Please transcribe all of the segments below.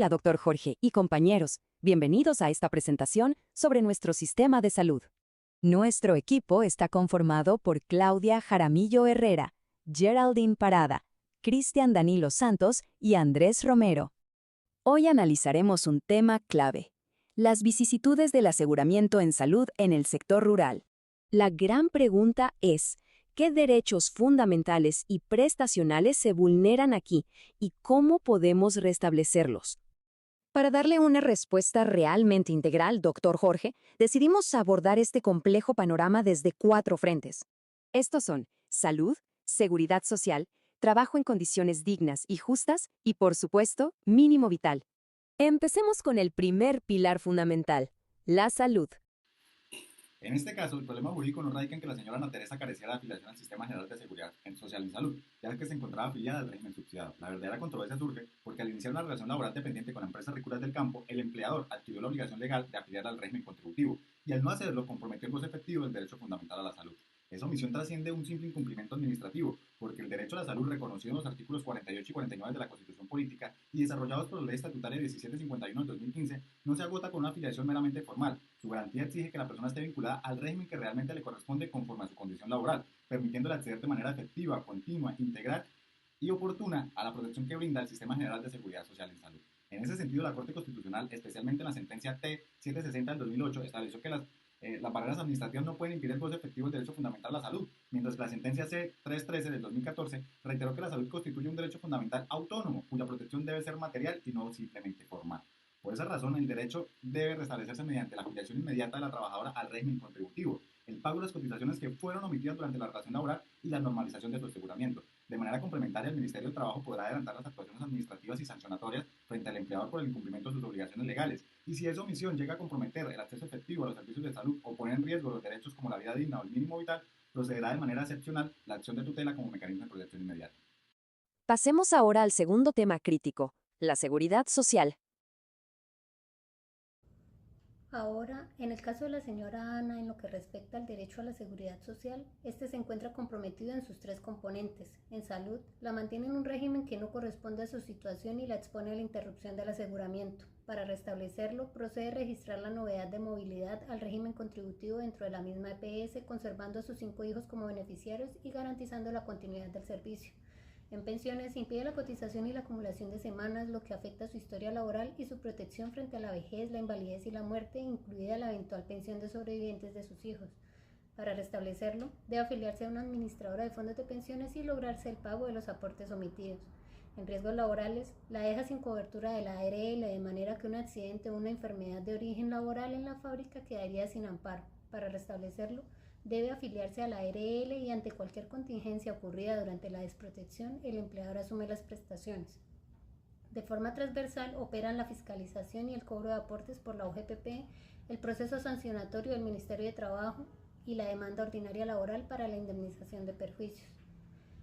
Hola, doctor Jorge y compañeros. Bienvenidos a esta presentación sobre nuestro sistema de salud. Nuestro equipo está conformado por Claudia Jaramillo Herrera, Geraldine Parada, Cristian Danilo Santos y Andrés Romero. Hoy analizaremos un tema clave: las vicisitudes del aseguramiento en salud en el sector rural. La gran pregunta es: ¿qué derechos fundamentales y prestacionales se vulneran aquí y cómo podemos restablecerlos? Para darle una respuesta realmente integral, doctor Jorge, decidimos abordar este complejo panorama desde 4 frentes. Estos son salud, seguridad social, trabajo en condiciones dignas y justas y, por supuesto, mínimo vital. Empecemos con el primer pilar fundamental: la salud. En este caso, el problema jurídico no radica en que la señora Ana Teresa careciera de afiliación al Sistema General de Seguridad Social y Salud, ya que se encontraba afiliada al régimen subsidiado. La verdadera controversia surge porque al iniciar una relación laboral dependiente con la empresa Ricuras del Campo, el empleador adquirió la obligación legal de afiliar al régimen contributivo y al no hacerlo comprometió el goce efectivo del derecho fundamental a la salud. Esa omisión trasciende un simple incumplimiento administrativo, porque el derecho a la salud reconocido en los artículos 48 y 49 de la Constitución Política y desarrollados por la Ley Estatutaria 1751 de 2015 no se agota con una afiliación meramente formal. Su garantía exige que la persona esté vinculada al régimen que realmente le corresponde conforme a su condición laboral, permitiéndole acceder de manera efectiva, continua, integral y oportuna a la protección que brinda el Sistema General de Seguridad Social en Salud. En ese sentido, la Corte Constitucional, especialmente en la sentencia T-760 del 2008, estableció que las barreras administrativas no pueden impedir el goce efectivo del derecho fundamental a la salud, mientras que la sentencia C-313 del 2014 reiteró que la salud constituye un derecho fundamental autónomo, cuya protección debe ser material y no simplemente formal. Por esa razón, el derecho debe restablecerse mediante la afiliación inmediata de la trabajadora al régimen contributivo, el pago de las cotizaciones que fueron omitidas durante la relación laboral y la normalización de su aseguramiento. De manera complementaria, el Ministerio del Trabajo podrá adelantar las actuaciones administrativas y sancionatorias frente al empleador por el incumplimiento de sus obligaciones legales. Y si esa omisión llega a comprometer el acceso efectivo a los servicios de salud o poner en riesgo los derechos como la vida digna o el mínimo vital, procederá de manera excepcional la acción de tutela como mecanismo de protección inmediata. Pasemos ahora al segundo tema crítico: la seguridad social. Ahora, en el caso de la señora Ana, en lo que respecta al derecho a la seguridad social, este se encuentra comprometido en sus 3 componentes. En salud, la mantiene en un régimen que no corresponde a su situación y la expone a la interrupción del aseguramiento. Para restablecerlo, procede a registrar la novedad de movilidad al régimen contributivo dentro de la misma EPS, conservando a sus 5 hijos como beneficiarios y garantizando la continuidad del servicio. En pensiones, impide la cotización y la acumulación de semanas, lo que afecta su historia laboral y su protección frente a la vejez, la invalidez y la muerte, incluida la eventual pensión de sobrevivientes de sus hijos. Para restablecerlo, debe afiliarse a una administradora de fondos de pensiones y lograrse el pago de los aportes omitidos. En riesgos laborales, la deja sin cobertura de la ARL, de manera que un accidente o una enfermedad de origen laboral en la fábrica quedaría sin amparo. Para restablecerlo, debe afiliarse a la ARL y ante cualquier contingencia ocurrida durante la desprotección, el empleador asume las prestaciones. De forma transversal operan la fiscalización y el cobro de aportes por la OGPP, el proceso sancionatorio del Ministerio de Trabajo y la demanda ordinaria laboral para la indemnización de perjuicios.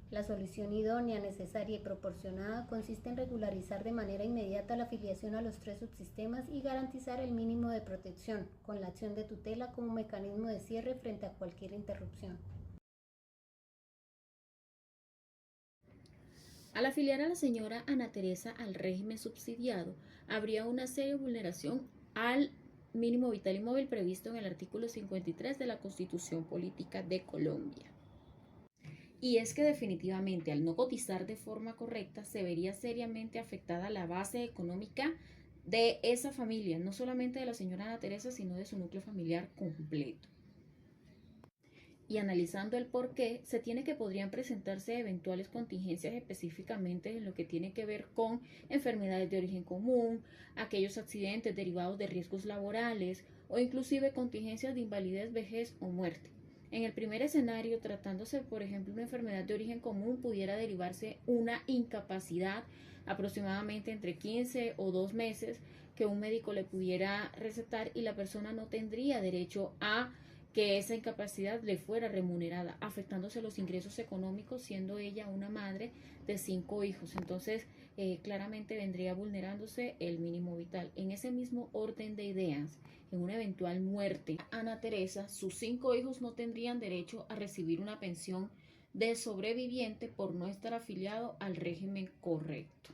La solución idónea, necesaria y proporcionada consiste en regularizar de manera inmediata la afiliación a los 3 subsistemas y garantizar el mínimo de protección, con la acción de tutela como mecanismo de cierre frente a cualquier interrupción. Al afiliar a la señora Ana Teresa al régimen subsidiado, habría una seria vulneración al mínimo vital y móvil previsto en el artículo 53 de la Constitución Política de Colombia. Y es que definitivamente al no cotizar de forma correcta se vería seriamente afectada la base económica de esa familia, no solamente de la señora Ana Teresa, sino de su núcleo familiar completo. Y analizando el por qué, se tiene que podrían presentarse eventuales contingencias específicamente en lo que tiene que ver con enfermedades de origen común, aquellos accidentes derivados de riesgos laborales o inclusive contingencias de invalidez, vejez o muerte. En el primer escenario, tratándose por ejemplo de una enfermedad de origen común, pudiera derivarse una incapacidad aproximadamente entre 15 o 2 meses que un médico le pudiera recetar y la persona no tendría derecho a que esa incapacidad le fuera remunerada, afectándose los ingresos económicos, siendo ella una madre de 5 hijos. Entonces, claramente vendría vulnerándose el mínimo vital. En ese mismo orden de ideas, en una eventual muerte, Ana Teresa, sus 5 hijos no tendrían derecho a recibir una pensión de sobreviviente por no estar afiliado al régimen correcto.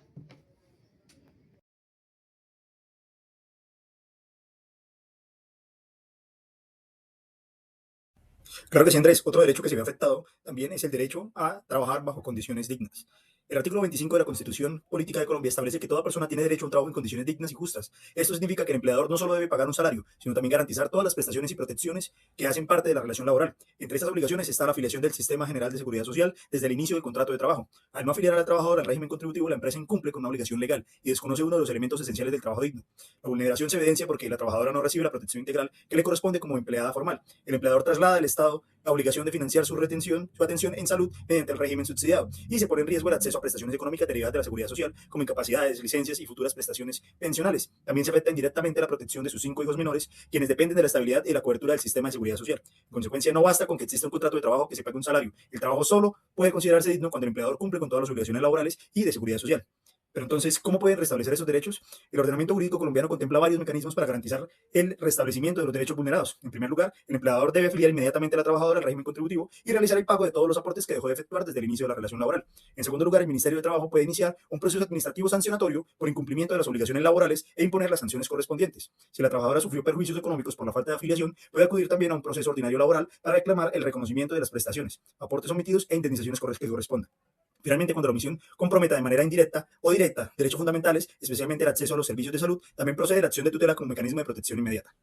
Claro que sí, Andrés. Otro derecho que se ve afectado también es el derecho a trabajar bajo condiciones dignas. El artículo 25 de la Constitución Política de Colombia establece que toda persona tiene derecho a un trabajo en condiciones dignas y justas. Esto significa que el empleador no solo debe pagar un salario, sino también garantizar todas las prestaciones y protecciones que hacen parte de la relación laboral. Entre estas obligaciones está la afiliación del Sistema General de Seguridad Social desde el inicio del contrato de trabajo. Al no afiliar al trabajador al régimen contributivo, la empresa incumple con una obligación legal y desconoce uno de los elementos esenciales del trabajo digno. La vulneración se evidencia porque la trabajadora no recibe la protección integral que le corresponde como empleada formal. El empleador traslada al Estado la obligación de financiar su atención en salud mediante el régimen subsidiado y se pone en riesgo el acceso a prestaciones económicas derivadas de la seguridad social, como incapacidades, licencias y futuras prestaciones pensionales. También se afecta indirectamente la protección de sus 5 hijos menores, quienes dependen de la estabilidad y la cobertura del sistema de seguridad social. En consecuencia, no basta con que exista un contrato de trabajo que se pague un salario. El trabajo solo puede considerarse digno cuando el empleador cumple con todas las obligaciones laborales y de seguridad social. Pero entonces, ¿cómo pueden restablecer esos derechos? El ordenamiento jurídico colombiano contempla varios mecanismos para garantizar el restablecimiento de los derechos vulnerados. En primer lugar, el empleador debe afiliar inmediatamente a la trabajadora al régimen contributivo y realizar el pago de todos los aportes que dejó de efectuar desde el inicio de la relación laboral. En segundo lugar, el Ministerio de Trabajo puede iniciar un proceso administrativo sancionatorio por incumplimiento de las obligaciones laborales e imponer las sanciones correspondientes. Si la trabajadora sufrió perjuicios económicos por la falta de afiliación, puede acudir también a un proceso ordinario laboral para reclamar el reconocimiento de las prestaciones, aportes omitidos e indemnizaciones que correspondan. Finalmente, cuando la omisión comprometa de manera indirecta o directa derechos fundamentales, especialmente el acceso a los servicios de salud, también procede la acción de tutela como mecanismo de protección inmediata.